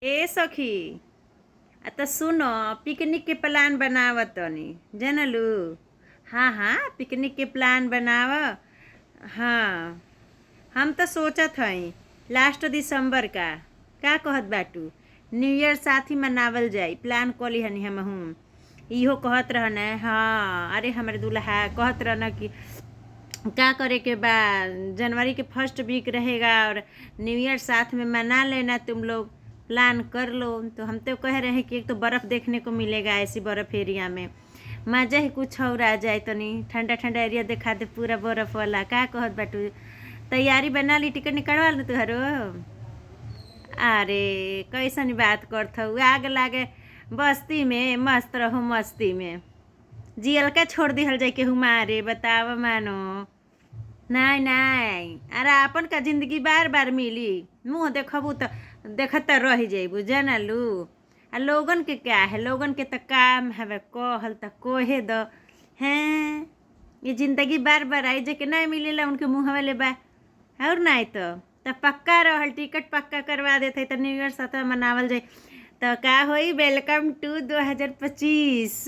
ए सखी तो सुनो, पिकनिक के प्लान बनावत तनी जानलू। हाँ हाँ, पिकनिक के प्लान बनाव। हाँ, हम तो सोचत हई लास्ट दिसंबर का कहत बाटू न्यू ईयर साथ ही मनावल जाई। प्लान कली हनी हमहू इहो कहत रहना। हाँ, अरे हमारे दूल्हा कहत रहना कि क्या करे के बा, जनवरी के फर्स्ट वीक रहेगा और न्यू ईयर साथ में मना लेना, तुम लोग प्लान कर लो। तो हम तो कह रहे हैं कि एक तो बर्फ़ देखने को मिलेगा, ऐसी बर्फ़ एरिया में मज़ा ही कुछ और आ जाए। तो नहीं ठंडा ठंडा एरिया दिखा दे पूरा बर्फ़ वाला। का कहत बाटू, तैयारी बना ली, टिकट निकलवा लो तुहरो। अरे कैसन बात करत हऊ, आग लागे बस्ती में मस्त रहो मस्ती में, जियल का छोड़ दिहल जाए केहू मारे, बताव मानो। नहीं नहीं, अरे अपन का जिंदगी बार बार मिली, मुँह देखबू तो देखत रह जेबू जानलू। आ लोगन के क्या है, लोगन के तो काम हवे कहल तो कोहे दो हैं। ये जिंदगी बार बार आई जे के नहीं मिलेला उनके मुँह वाले बा। और नहीं तो पक्का रहल, टिकट पक्का करवा देते तो न्यू ईयर साथ मनावल जाए। तो का होई, वेलकम टू 2025।